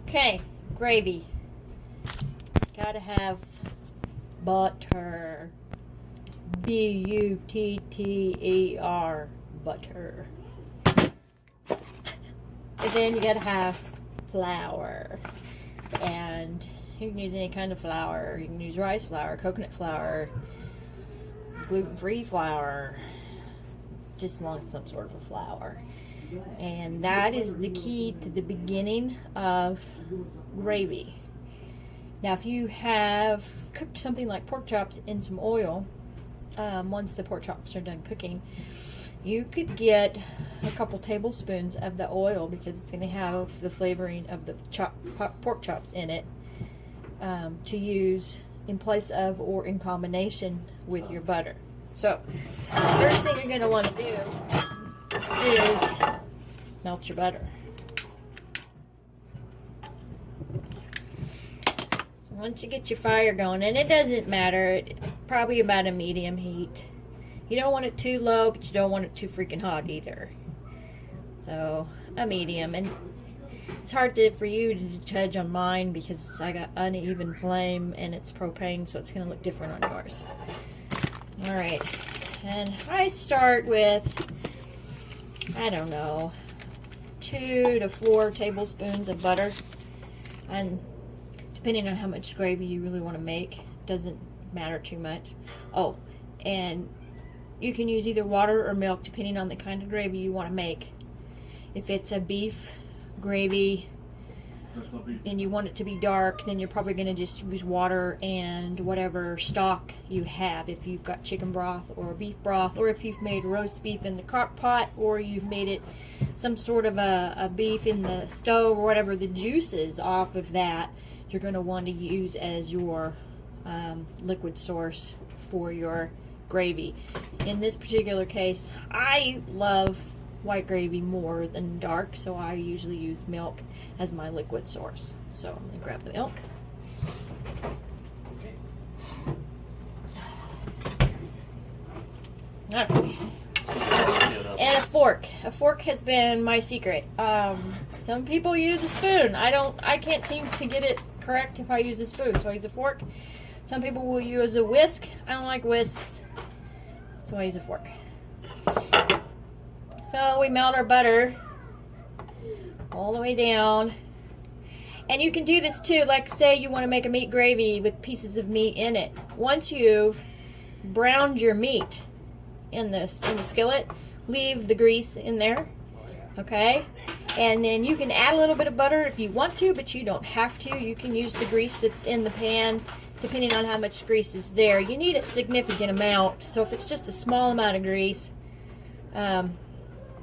Okay, gravy. Gotta have butter. B-U-T-T-E-R. Butter. And then you gotta have flour. And you can use any kind of flour. You can use rice flour, coconut flour, gluten-free flour, just as long as some sort of a flour. And that is the key to the beginning of gravy. Now, if you have cooked something like pork chops in some oil, once the pork chops are done cooking, you could get a couple tablespoons of the oil, because it's going to have the flavoring of the pork chops in it, to use in place of or in combination with your butter. So, the first thing you're going to want to do is melt your butter. So once you get your fire going, and it doesn't matter, probably about a medium heat. You don't want it too low, but you don't want it too freaking hot either. So a medium. And it's hard for you to judge on mine because I got uneven flame and it's propane, so it's going to look different on yours. Alright, and I start with, I don't know, 2 to 4 tablespoons of butter, and depending on how much gravy you really want to make, doesn't matter too much. Oh, and you can use either water or milk depending on the kind of gravy you want to make. If it's a beef gravy and you want it to be dark, then you're probably going to just use water and whatever stock you have. If you've got chicken broth or beef broth, or if you've made roast beef in the crock pot, or you've made it some sort of a beef in the stove, or whatever, the juices off of that you're going to want to use as your liquid source for your gravy. In this particular case, I love white gravy more than dark, so I usually use milk as my liquid source. So I'm going to grab the milk. Okay. And a fork. A fork has been my secret. Some people use a spoon. I can't seem to get it correct if I use a spoon, so I use a fork. Some people will use a whisk. I don't like whisks, so I use a fork. So we melt our butter all the way down. And you can do this too, like say you want to make a meat gravy with pieces of meat in it. Once you've browned your meat in the skillet, leave the grease in there, okay? And then you can add a little bit of butter if you want to, but you don't have to. You can use the grease that's in the pan, depending on how much grease is there. You need a significant amount, so if it's just a small amount of grease,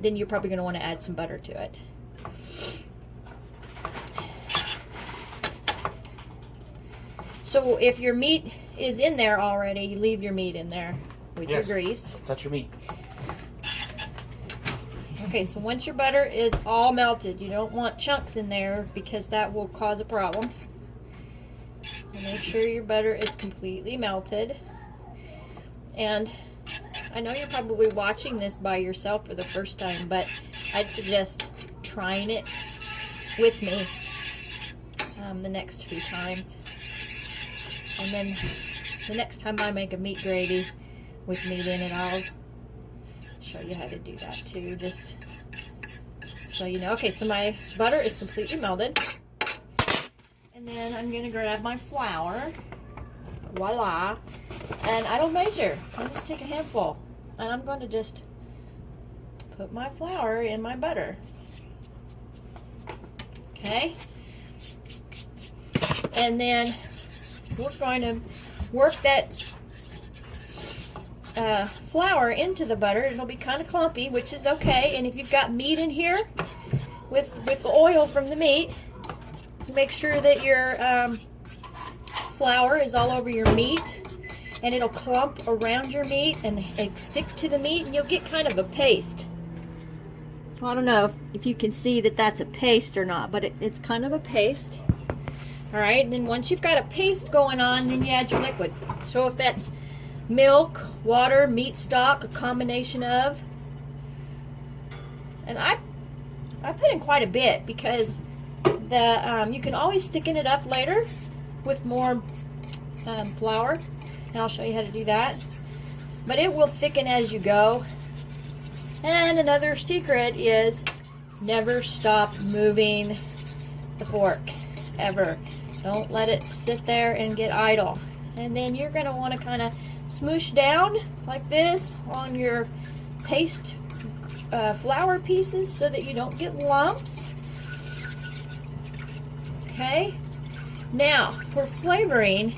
then you're probably going to want to add some butter to it. So if your meat is in there already, leave your meat in there with your grease. Touch your meat. Okay, so once your butter is all melted, you don't want chunks in there because that will cause a problem. So make sure your butter is completely melted. And I know you're probably watching this by yourself for the first time, but I'd suggest trying it with me the next few times. And then the next time I make a meat gravy with meat in it, I'll show you how to do that too, just so you know. Okay, so my butter is completely melted. And then I'm going to grab my flour. Voila. And I don't measure. I just take a handful. And I'm going to just put my flour in my butter. Okay? And then we're going to work that flour into the butter. It'll be kind of clumpy, which is okay. And if you've got meat in here with the oil from the meat, make sure that your flour is all over your meat, and it'll clump around your meat and stick to the meat, and you'll get kind of a paste. So I don't know if you can see that that's a paste or not, but it's kind of a paste. Alright, and then once you've got a paste going on, then you add your liquid. So if that's milk, water, meat stock, a combination of. And I put in quite a bit because You can always thicken it up later with more flour, and I'll show you how to do that. But it will thicken as you go. And another secret is never stop moving the fork, ever. Don't let it sit there and get idle. And then you're going to want to kind of smoosh down like this on your paste flour pieces so that you don't get lumps. Okay, now for flavoring,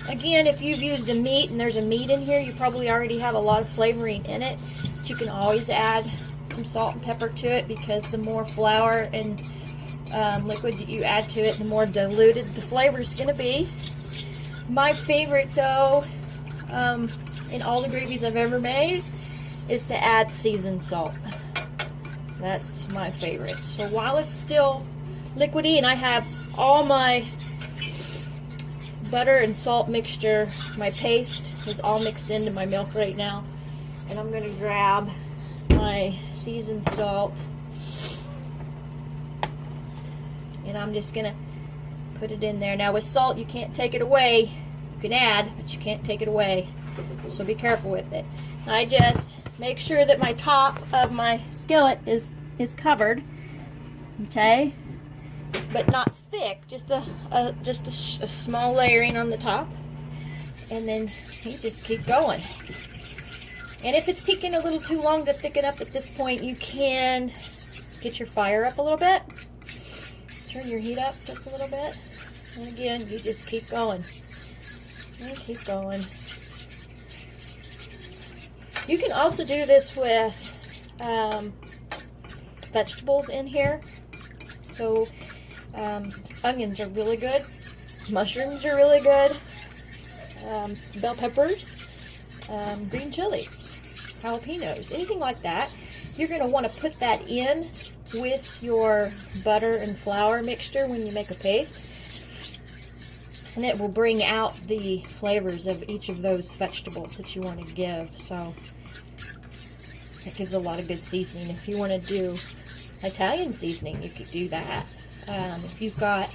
again, if you've used a meat and there's a meat in here, you probably already have a lot of flavoring in it. But you can always add some salt and pepper to it, because the more flour and liquid that you add to it, the more diluted the flavor is going to be. My favorite, though, in all the gravies I've ever made, is to add seasoned salt. That's my favorite. So while it's still liquidy and I have all my butter and salt mixture, my paste is all mixed into my milk right now, and I'm going to grab my seasoned salt, and I'm just going to put it in there. Now with salt, you can't take it away. You can add, but you can't take it away, so be careful with it. I just make sure that my top of my skillet is covered, okay, but not thick, just a small layering on the top, and then you just keep going. And if it's taking a little too long to thicken up at this point, you can get your fire up a little bit, turn your heat up just a little bit, and again, you just keep going and keep going. You can also do this with vegetables in here. So onions are really good, mushrooms are really good, bell peppers, green chilies, jalapenos, anything like that. You're going to want to put that in with your butter and flour mixture when you make a paste, and it will bring out the flavors of each of those vegetables that you want to give. So it gives a lot of good seasoning. If you want to do Italian seasoning, you could do that. If you've got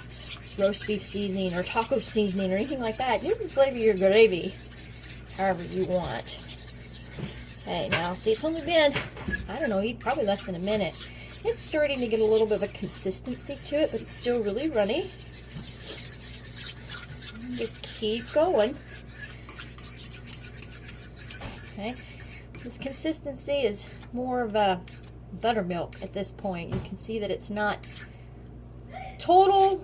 roast beef seasoning or taco seasoning or anything like that, you can flavor your gravy however you want. Okay, now see, it's only been, I don't know, probably less than a minute. It's starting to get a little bit of a consistency to it, but it's still really runny. Just keep going. Okay, this consistency is more of a buttermilk at this point. You can see that it's not total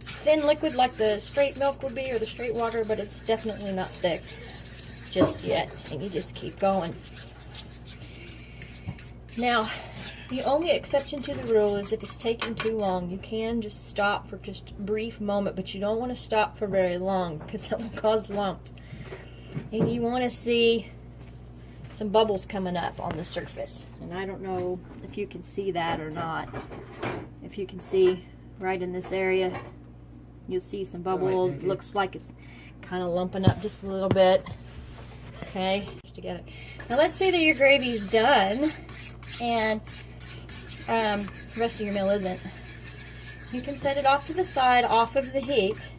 thin liquid like the straight milk would be or the straight water, but it's definitely not thick just yet, and you just keep going. Now, the only exception to the rule is if it's taking too long. You can just stop for just a brief moment, but you don't want to stop for very long because that will cause lumps. And you want to see some bubbles coming up on the surface, and I don't know if you can see that or not. If you can see right in this area, you'll see some bubbles. It looks like it's kind of lumping up just a little bit. Okay, together. Now let's say that your gravy's done and the rest of your meal isn't. You can set it off to the side, off of the heat,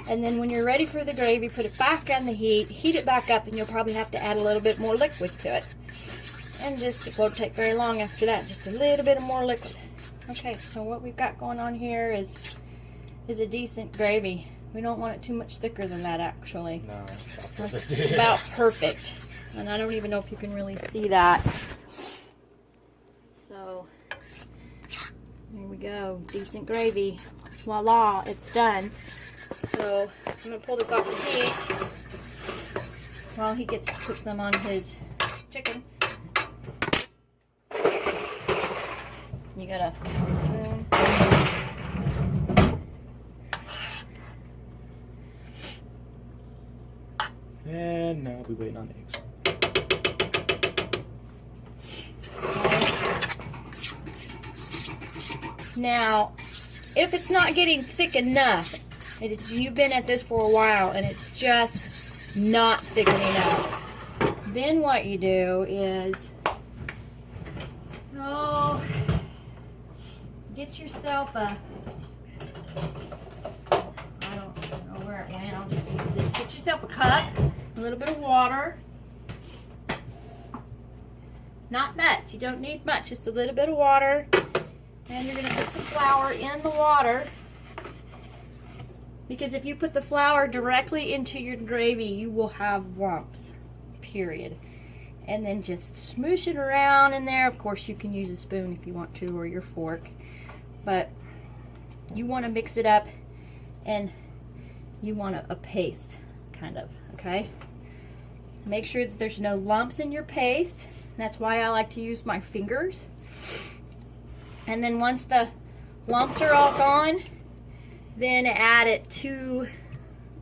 and then when you're ready for the gravy, put it back on the heat, heat it back up, and you'll probably have to add a little bit more liquid to it. And just, it won't take very long after that, just a little bit of more liquid. Okay, so what we've got going on here is a decent gravy. We don't want it too much thicker than that, actually. No, it's about perfect. And I don't even know if you can really see that. So, there we go. Decent gravy. Voila, it's done. So, I'm going to pull this off the heat while he gets to put some on his chicken. You got a spoon. And now we're waiting on the eggs. Now, if it's not getting thick enough, you've been at this for a while and it's just not thickening up, then what you do is, get yourself a, I don't know where it went, I'll just use this. Get yourself a cup, a little bit of water. Not much, you don't need much, just a little bit of water. And you're gonna put some flour in the water. Because if you put the flour directly into your gravy, you will have lumps, period. And then just smoosh it around in there. Of course, you can use a spoon if you want to, or your fork. But you want to mix it up, and you want a paste, kind of, okay? Make sure that there's no lumps in your paste. That's why I like to use my fingers. And then once the lumps are all gone, then add it to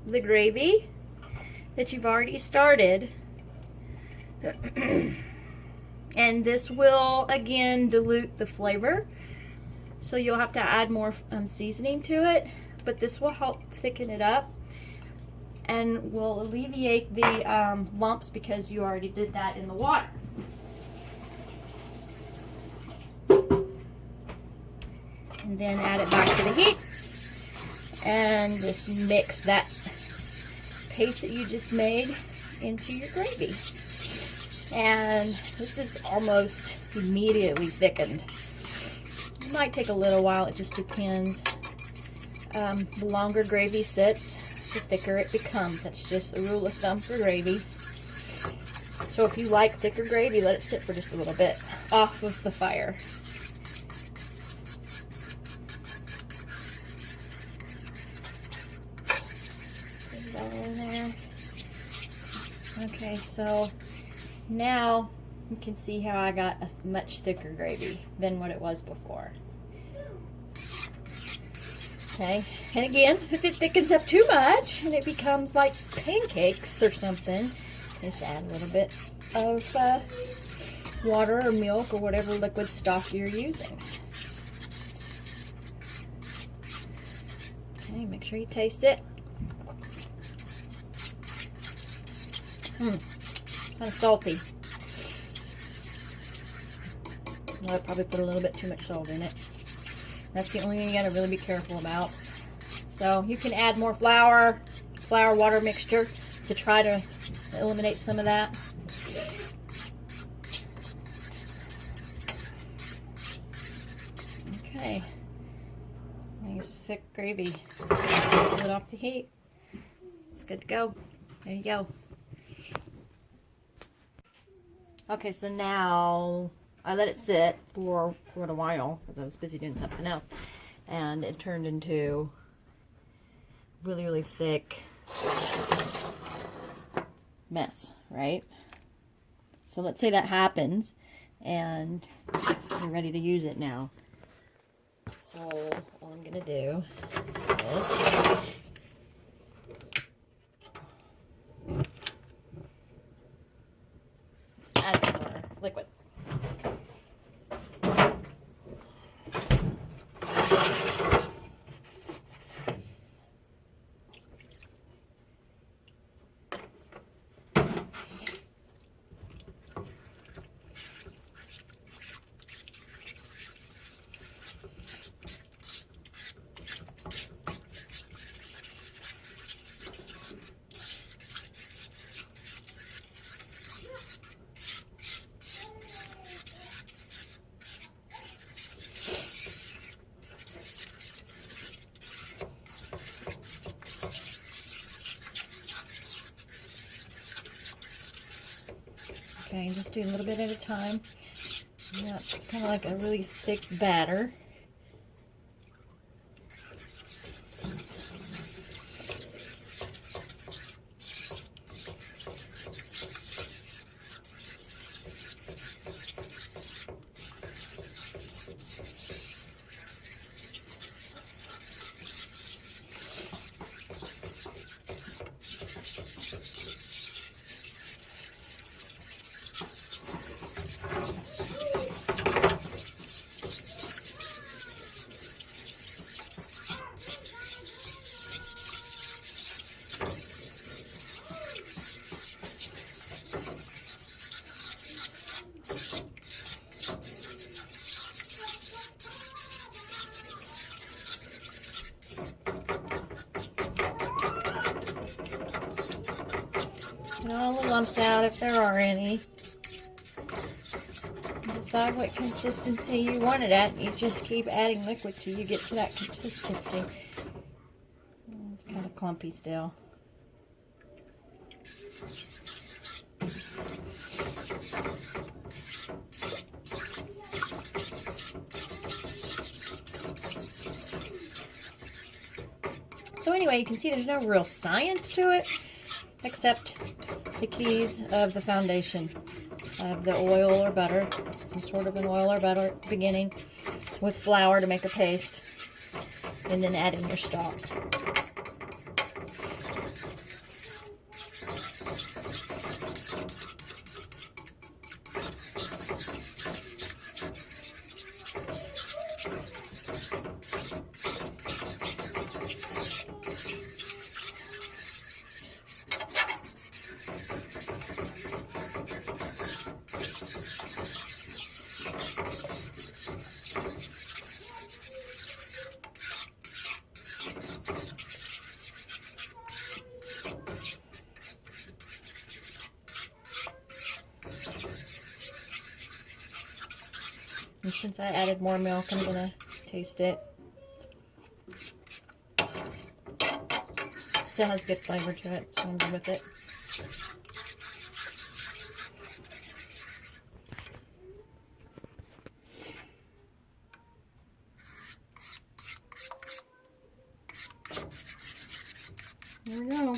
the gravy that you've already started. And this will again dilute the flavor, so you'll have to add more seasoning to it, but this will help thicken it up and will alleviate the lumps because you already did that in the water. And then add it back to the heat and just mix that paste that you just made into your gravy. And this is almost immediately thickened. It might take a little while, it just depends. The longer gravy sits, the thicker it becomes. That's just the rule of thumb for gravy. So if you like thicker gravy, let it sit for just a little bit off of the fire. Put it all in there. Okay, so now you can see how I got a much thicker gravy than what it was before. Okay, and again, if it thickens up too much and it becomes like pancakes or something, just add a little bit of water or milk or whatever liquid stock you're using. Okay, make sure you taste it. Kind of salty. I probably put a little bit too much salt in it. That's the only thing you gotta really be careful about. So you can add more flour water mixture to try to eliminate some of that. Okay, nice thick gravy. Pull it off the heat. It's good to go. There you go. Okay, so now I let it sit for quite a while because I was busy doing something else, and it turned into really, really thick mess, right? So let's say that happens and you're ready to use it now. So all I'm gonna do is add some more liquid. Okay, just do a little bit at a time. That's kind of like a really thick batter. Get all the lumps out if there are any. Decide what consistency you want it at. You just keep adding liquid till you get to that consistency. It's kind of clumpy still. So anyway, you can see there's no real science to it, except the keys of the foundation of the oil or butter, some sort of an oil or butter beginning with flour to make a paste, and then adding your stock. And since I added more milk, I'm gonna taste it. Still has good flavor to it, so I'm good with it. There we go.